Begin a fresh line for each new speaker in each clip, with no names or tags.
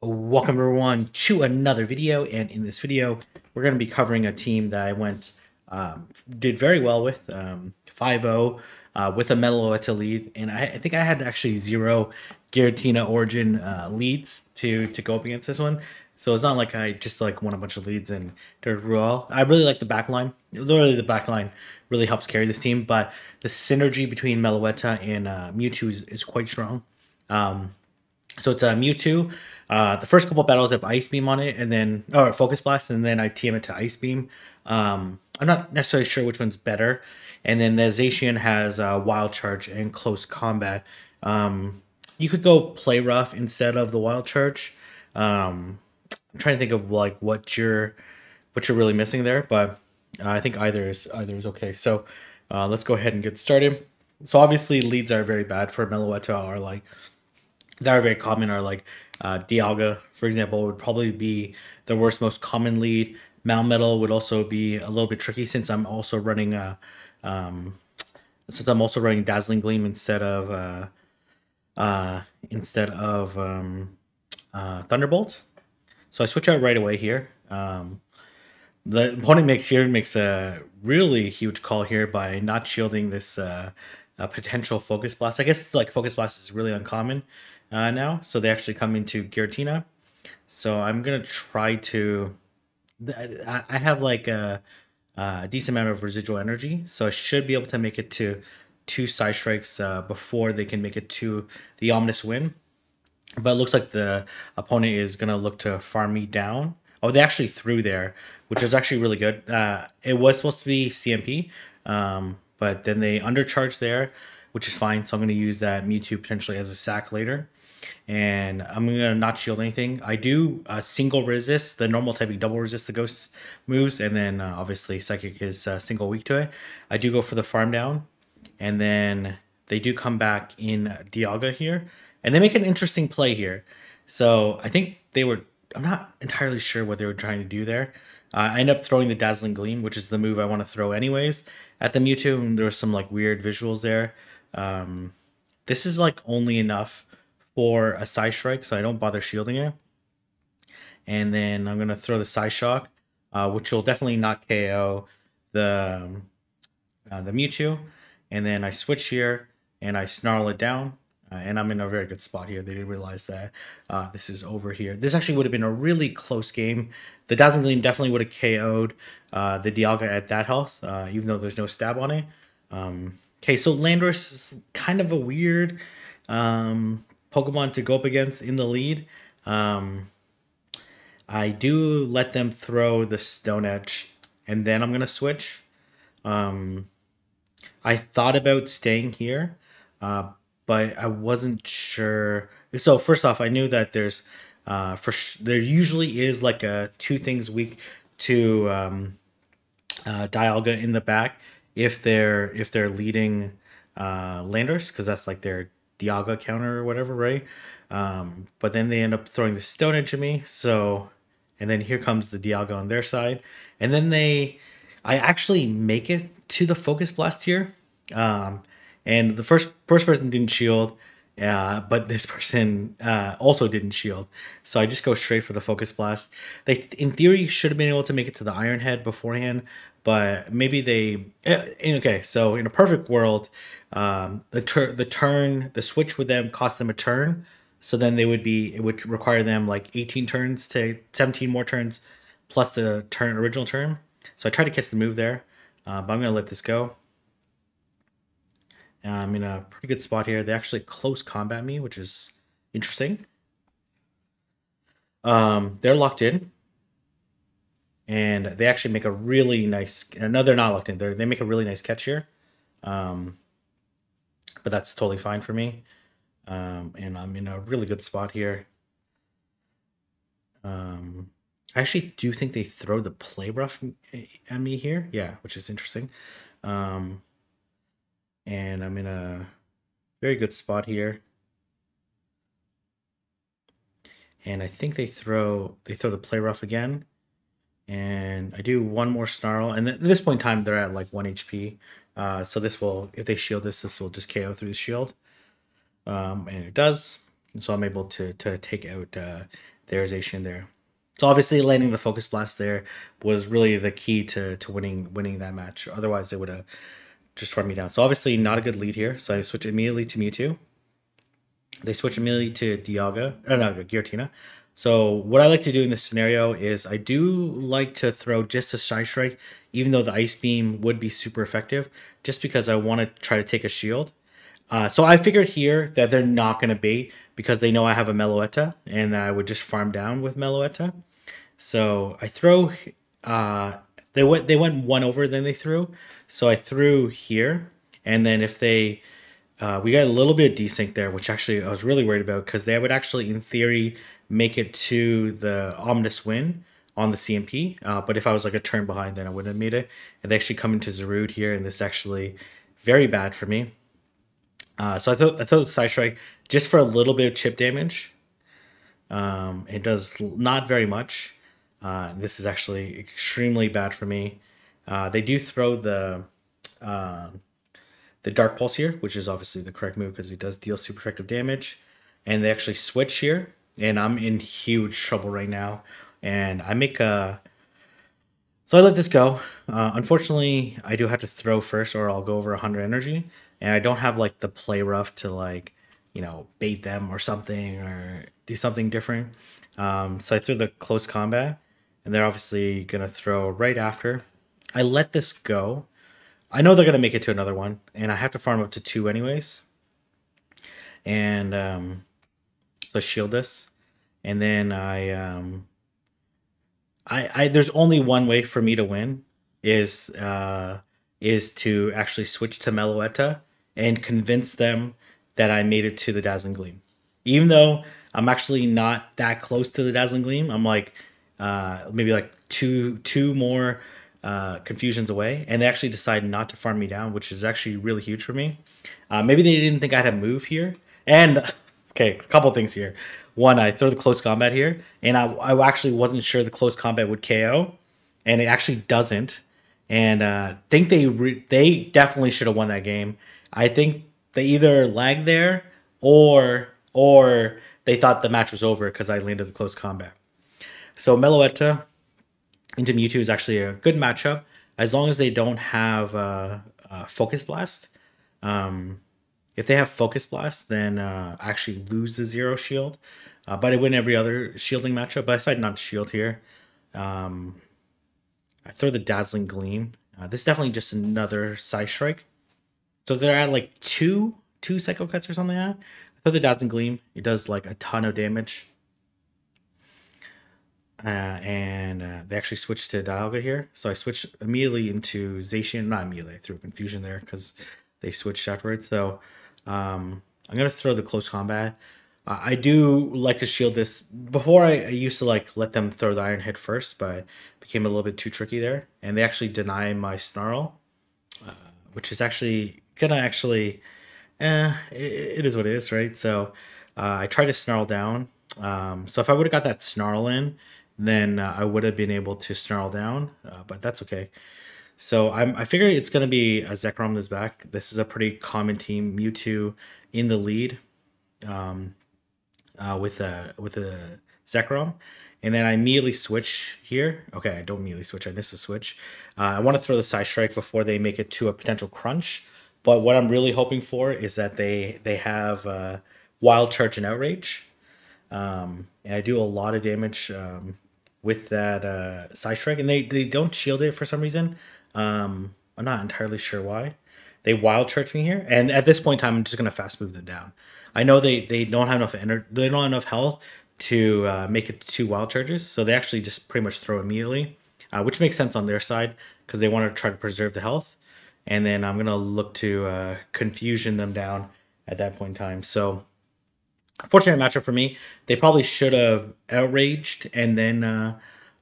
Welcome everyone to another video, and in this video we're going to be covering a team that did very well with 5-0 with a Meloetta lead, and I think I had actually 0 Giratina Origin leads to go up against this one. So it's not like I just won a bunch of leads and did well. I really like the backline. Literally, the backline really helps carry this team, but the synergy between Meloetta and Mewtwo is quite strong. So it's a Mewtwo. The first couple battles have Ice Beam on it, and then Focus Blast, and then I TM it to Ice Beam. I'm not necessarily sure which one's better. And then the Zacian has Wild Charge and Close Combat. You could go Play Rough instead of the Wild Charge. I'm trying to think of what you're really missing there, but I think either is okay. So let's go ahead and get started. So obviously leads are very bad for Meloetta, or that are very common, are Dialga, for example, would probably be the worst, most common lead. Malmetal would also be a little bit tricky since I'm also running Dazzling Gleam instead of Thunderbolt. So I switch out right away here. The opponent makes a really huge call here by not shielding this potential Focus Blast. I guess Focus Blast is really uncommon now, so they actually come into Giratina. So I'm gonna try to. I have a decent amount of residual energy, so I should be able to make it to 2 Side Strikes before they can make it to the Ominous Wind. But it looks like the opponent is gonna look to farm me down. Oh, they actually threw there, which is actually really good. It was supposed to be CMP, but then they undercharged there, which is fine. So I'm going to use that Mewtwo potentially as a sack later. And I'm going to not shield anything. I do single resist, the normal typing double resist the ghost moves. And then obviously Psychic is single weak to it. I do go for the farm down. And then they do come back in Dialga here. And they make an interesting play here. So I think I'm not entirely sure what they were trying to do there. I end up throwing the Dazzling Gleam, which is the move I want to throw anyways, at the Mewtwo, and there were some weird visuals there. This is only enough for a Side Strike, so I don't bother shielding it. And then I'm gonna throw the Psyshock, which will definitely not KO the Mewtwo. And then I switch here and I snarl it down. And I'm in a very good spot here. They didn't realize that this is over here. This actually would have been a really close game. The Dazzling Gleam definitely would have KO'd the Dialga at that health, even though there's no stab on it. Okay, so Landorus is kind of a weird Pokemon to go up against in the lead. I do let them throw the Stone Edge, and then I'm going to switch. I thought about staying here, but I wasn't sure. So first off, I knew that there usually is a 2 things weak to Dialga in the back if they're leading Landers, because that's their Dialga counter or whatever, right? But then they end up throwing the Stone Edge at me, and then here comes the Dialga on their side, and then I actually make it to the Focus Blast here. And the first person didn't shield, but this person also didn't shield. So I just go straight for the Focus Blast. They, in theory, should have been able to make it to the Iron Head beforehand, but maybe they... Okay, so in a perfect world, the switch with them cost them a turn. So then it would require them 18 turns to 17 more turns, plus the original turn. So I tried to catch the move there, but I'm going to let this go. I'm in a pretty good spot here. They actually close combat me, which is interesting. They're locked in, and they actually make a really nice... No, they're not locked in. They make a really nice catch here, but that's totally fine for me. And I'm in a really good spot here. I actually do think they throw the Play Rough at me here. Yeah, which is interesting. And I'm in a very good spot here. And I think they throw the Play Rough again. And I do one more Snarl. And at this point in time, they're at 1 HP. So this will, if they shield this will just KO through the shield. And it does. And so I'm able to take out there's Asian there. So obviously landing the Focus Blast there was really the key to winning that match. Otherwise, it would have just farmed me down. So obviously not a good lead here. So I switch immediately to Mewtwo. They switch immediately to Dialga, no, Giratina. So what I like to do in this scenario is I do like to throw just a Shy Strike, even though the Ice Beam would be super effective, just because I want to try to take a shield. So I figured here that they're not going to bait because they know I have a Meloetta, and I would just farm down with Meloetta. So I throw, they went one over, then they threw. So I threw here, and then if they, we got a little bit of desync there, which actually I was really worried about because they would actually, in theory, make it to the Omnis win on the CMP. But if I was like a turn behind, then I wouldn't have made it. And they actually come into Zarude here, and this is actually very bad for me. So I thought Side Strike just for a little bit of chip damage. It does not very much. This is actually extremely bad for me. They do throw the Dark Pulse here, which is obviously the correct move because it does deal super effective damage. And they actually switch here, and I'm in huge trouble right now. And I make a... So I let this go. Unfortunately, I do have to throw first or I'll go over 100 energy. And I don't have like the play rough to like, you know, bait them or something or do something different. So I threw the close combat, and they're obviously going to throw right after. I let this go. I know they're going to make it to another one, and I have to farm up to 2 anyways. And so I shield this. And then there's only one way for me to win is to actually switch to Meloetta and convince them that I made it to the Dazzling Gleam. Even though I'm actually not that close to the Dazzling Gleam, I'm like maybe like two more confusions away, and they actually decide not to farm me down, which is actually really huge for me. Maybe they didn't think I had a move here. And okay, a couple things here. One, I throw the close combat here, and I actually wasn't sure the close combat would KO, and it actually doesn't. And think they definitely should have won that game. I think they either lagged there or they thought the match was over because I landed the close combat. So Meloetta into Mewtwo is actually a good matchup as long as they don't have Focus Blast. If they have Focus Blast, then I actually lose the 0 shield. But I win every other shielding matchup. But I decided not to shield here. I throw the Dazzling Gleam. This is definitely just another Side Strike. So they're at like two Psycho Cuts or something like that. I throw the Dazzling Gleam. It does like a ton of damage. And they actually switched to Dialga here. So I switched immediately into Zacian. Not immediately. I threw confusion there because they switched afterwards. So I'm going to throw the close combat. I do like to shield this. Before I used to like let them throw the Iron Head first, but it became a little bit too tricky there. And they actually deny my Snarl, which is actually gonna actually, it is what it is, right? So I tried to Snarl down. So if I would have got that Snarl in, then I would have been able to Snarl down, but that's okay. So I figure it's going to be a Zekrom is back. This is a pretty common team. Mewtwo in the lead with a Zekrom. And then I immediately switch here. Okay, I don't immediately switch. I miss a switch. I want to throw the Side Strike before they make it to a potential crunch. But what I'm really hoping for is that they have Wild Charge and Outrage. And I do a lot of damage with that Side Strike. And they don't shield it for some reason. I'm not entirely sure why. They Wild Charge me here. And at this point in time, I'm just going to fast move them down. I know they don't have enough energy. They don't have enough health to make it 2 Wild Charges. So they actually just pretty much throw immediately, which makes sense on their side because they want to try to preserve the health. And then I'm going to look to confusion them down at that point in time. So fortunate matchup for me. They probably should have outraged and then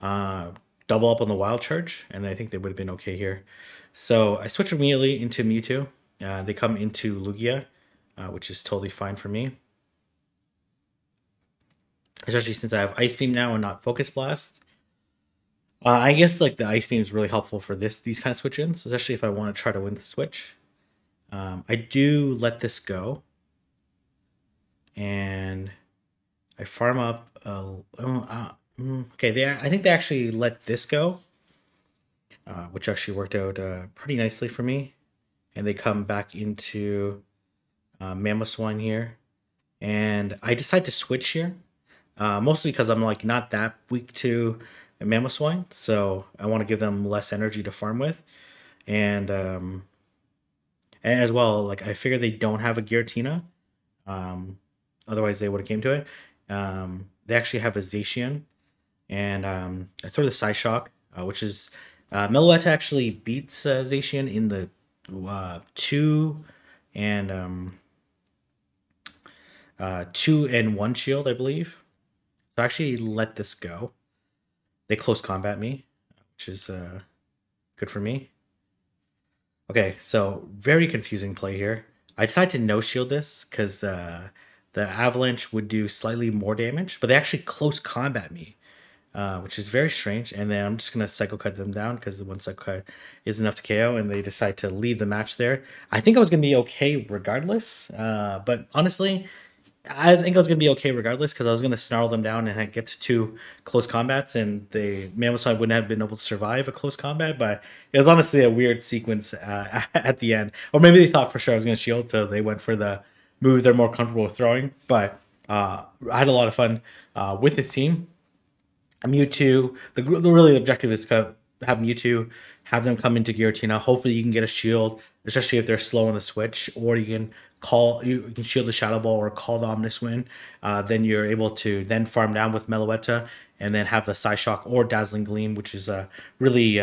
double up on the Wild Charge. And I think they would have been okay here. So I switch immediately into Mewtwo. They come into Lugia, which is totally fine for me. Especially since I have Ice Beam now and not Focus Blast. I guess like the Ice Beam is really helpful for these kind of switch-ins, especially if I want to try to win the switch. I do let this go. And I farm up. Okay, I think they actually let this go, which actually worked out pretty nicely for me. And they come back into Mamoswine here, and I decide to switch here, mostly because I'm like not that weak to Mamoswine, so I want to give them less energy to farm with, and and as well, like I figure they don't have a Giratina, otherwise they would have came to it. They actually have a Zacian, and I throw the Psyshock, which is Meloetta actually beats Zacian in the 2 and 1 shield, I believe. So I actually let this go. They close combat me, which is good for me. Okay, so very confusing play here. I decided to no shield this because the avalanche would do slightly more damage, but they actually close combat me, which is very strange. And then I'm just gonna Psycho Cut them down because the one Psycho Cut is enough to KO, and they decide to leave the match there. I think I was gonna be okay regardless, but honestly, I think I was gonna be okay regardless because I was gonna snarl them down and get to 2 close combats, and the Mammoth wouldn't have been able to survive a close combat. But it was honestly a weird sequence at the end, or maybe they thought for sure I was gonna shield, so they went for the move they're more comfortable with throwing. But I had a lot of fun with this team. Mewtwo. The really objective is to have Mewtwo, have them come into Giratina. Hopefully, you can get a shield, especially if they're slow on the switch, or you can shield the Shadow Ball or call the Omnis Wind. Then you're able to then farm down with Meloetta, and then have the Psyshock or Dazzling Gleam, which is a really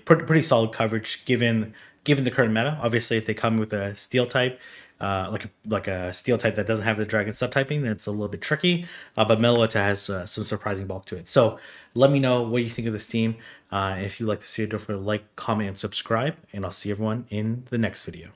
pretty solid coverage given the current meta. Obviously, if they come with a Steel type, like a Steel type that doesn't have the Dragon subtyping, then it's a little bit tricky. But Meloetta has some surprising bulk to it. So let me know what you think of this team. If you like this video, don't forget to like, comment, and subscribe. And I'll see everyone in the next video.